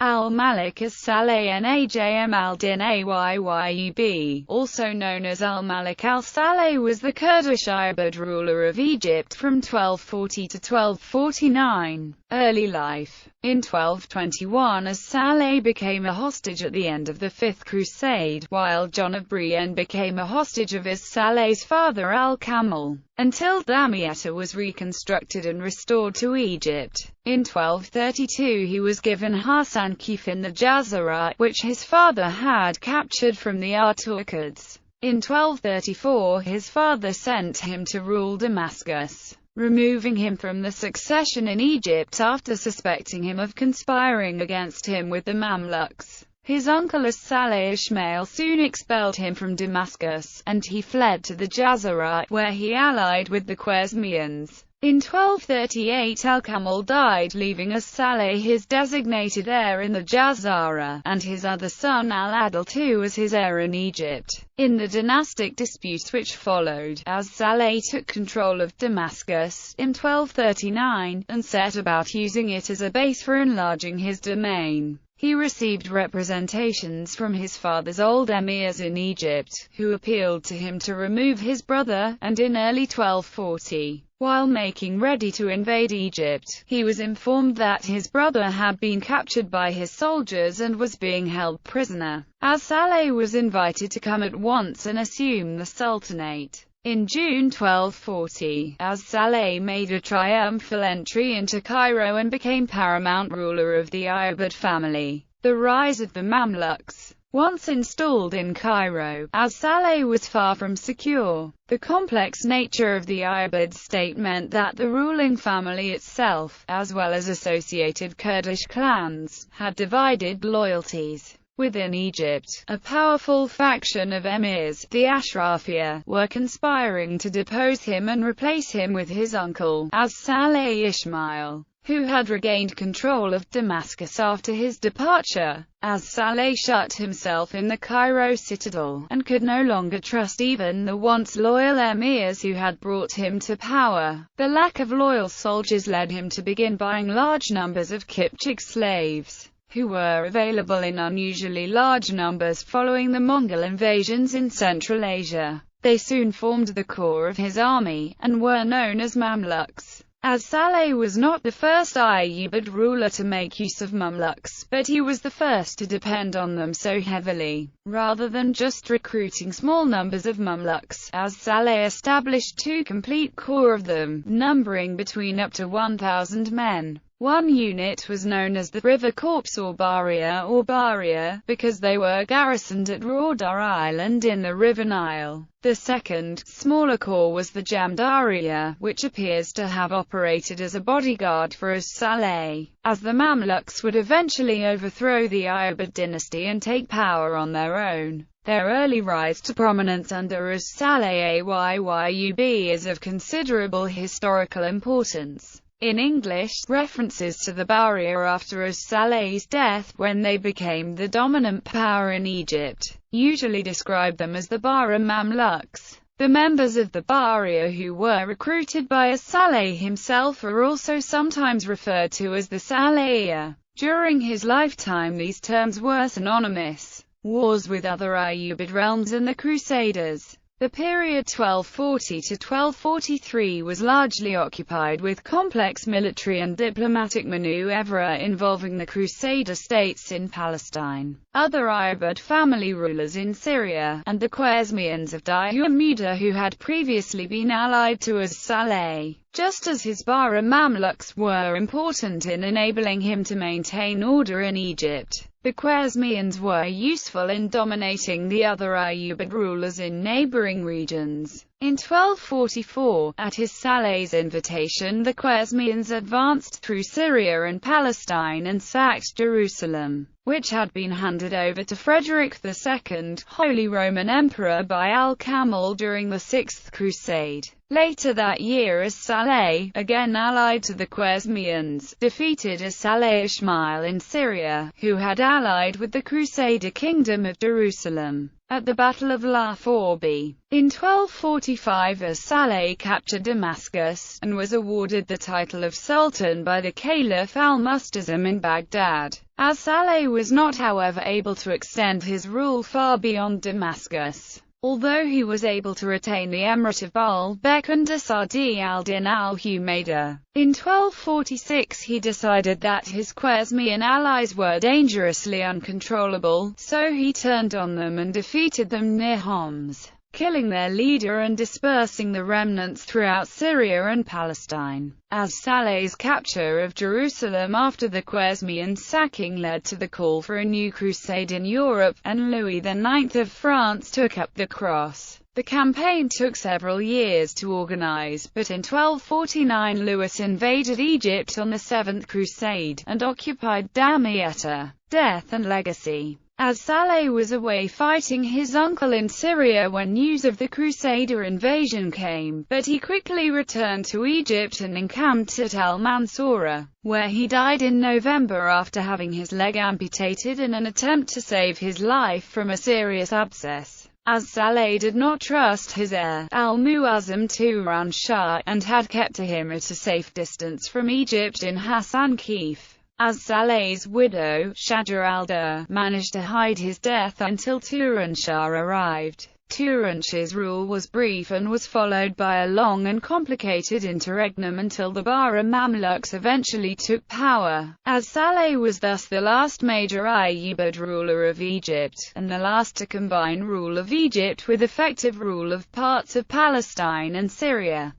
Al-Malik As-Salih Najm al-Din Ayyub, also known as Al-Malik al-Salih, was the Kurdish Ayyubid ruler of Egypt from 1240 to 1249. Early life. In 1221 As-Salih became a hostage at the end of the Fifth Crusade, while John of Brienne became a hostage of As-Salih's father Al-Kamil, until Damietta was reconstructed and restored to Egypt. In 1232 he was given Hasankeyf in the Jazirat, which his father had captured from the Arturkids. In 1234 his father sent him to rule Damascus, removing him from the succession in Egypt after suspecting him of conspiring against him with the Mamluks. His uncle As-Salih Ismail soon expelled him from Damascus, and he fled to the Jazirat, where he allied with the Khwarezmians. In 1238 Al-Kamil died, leaving As-Salih his designated heir in the Jazirat, and his other son Al-Adil II as his heir in Egypt. In the dynastic disputes which followed, As-Salih took control of Damascus in 1239, and set about using it as a base for enlarging his domain. He received representations from his father's old emirs in Egypt, who appealed to him to remove his brother, and in early 1240, while making ready to invade Egypt, he was informed that his brother had been captured by his soldiers and was being held prisoner. As-Salih was invited to come at once and assume the sultanate. In June 1240, As-Salih made a triumphal entry into Cairo and became paramount ruler of the Ayyubid family. The rise of the Mamluks. Once installed in Cairo, As-Salih was far from secure. The complex nature of the Ayyubid state meant that the ruling family itself, as well as associated Kurdish clans, had divided loyalties. Within Egypt, a powerful faction of emirs, the Ashrafiyya, were conspiring to depose him and replace him with his uncle, As-Salih Ismail, who had regained control of Damascus after his departure. As-Salih shut himself in the Cairo citadel, and could no longer trust even the once loyal emirs who had brought him to power. The lack of loyal soldiers led him to begin buying large numbers of Kipchak slaves, who were available in unusually large numbers following the Mongol invasions in Central Asia. They soon formed the core of his army, and were known as Mamluks. As-Salih was not the first Ayyubid ruler to make use of Mamluks, but he was the first to depend on them so heavily. Rather than just recruiting small numbers of Mamluks, As-Salih established two complete corps of them, numbering between up to 1,000 men. One unit was known as the River Corps or Baria, because they were garrisoned at Rawda Island in the River Nile. The second, smaller corps was the Jamdaria, which appears to have operated as a bodyguard for As-Salih, as the Mamluks would eventually overthrow the Ayyubid dynasty and take power on their own. Their early rise to prominence under As-Salih Ayyub is of considerable historical importance. In English, references to the Baria after As-Salih's death, when they became the dominant power in Egypt, usually describe them as the Bara Mamluks. The members of the Baria who were recruited by As-Salih himself are also sometimes referred to as the Salihiyya. During his lifetime these terms were synonymous. Wars with other Ayyubid realms and the Crusaders. The period 1240 to 1243 was largely occupied with complex military and diplomatic maneuver involving the Crusader states in Palestine, other Ayyubid family rulers in Syria, and the Khwarezmians of Dihumuda who had previously been allied to As-Salih. Just as his Bara Mamluks were important in enabling him to maintain order in Egypt, the Khwarezmians were useful in dominating the other Ayyubid rulers in neighboring regions. In 1244, at As-Salih's invitation, the Khwarezmians advanced through Syria and Palestine and sacked Jerusalem, which had been handed over to Frederick II, Holy Roman Emperor, by Al-Kamil during the Sixth Crusade. Later that year As-Salih, again allied to the Khwarezmians, defeated As-Salih Ismail in Syria, who had allied with the Crusader Kingdom of Jerusalem. at the Battle of La Forbi. In 1245 As-Salih captured Damascus, and was awarded the title of Sultan by the Caliph al-Mustazim in Baghdad. As-Salih was not, however, able to extend his rule far beyond Damascus. Although he was able to retain the Emirate of Baalbek under Sa'di al-Din al-Humayda. In 1246 he decided that his Khwarezmian allies were dangerously uncontrollable, so he turned on them and defeated them near Homs, killing their leader and dispersing the remnants throughout Syria and Palestine. As-Salih's capture of Jerusalem after the Khwarezmian sacking led to the call for a new crusade in Europe, and Louis IX of France took up the cross. The campaign took several years to organize, but in 1249 Louis invaded Egypt on the Seventh Crusade, and occupied Damietta. Death and legacy. As-Salih was away fighting his uncle in Syria when news of the Crusader invasion came, but he quickly returned to Egypt and encamped at al-Mansoura, where he died in November after having his leg amputated in an attempt to save his life from a serious abscess. As-Salih did not trust his heir, al-Muazzam Turan Shah, and had kept him at a safe distance from Egypt in Hassan Keef. As-Salih's widow, Shajar al-Dur, managed to hide his death until Turanshah arrived. Turanshah's rule was brief and was followed by a long and complicated interregnum until the Bahra Mamluks eventually took power. As-Salih was thus the last major Ayyubid ruler of Egypt, and the last to combine rule of Egypt with effective rule of parts of Palestine and Syria.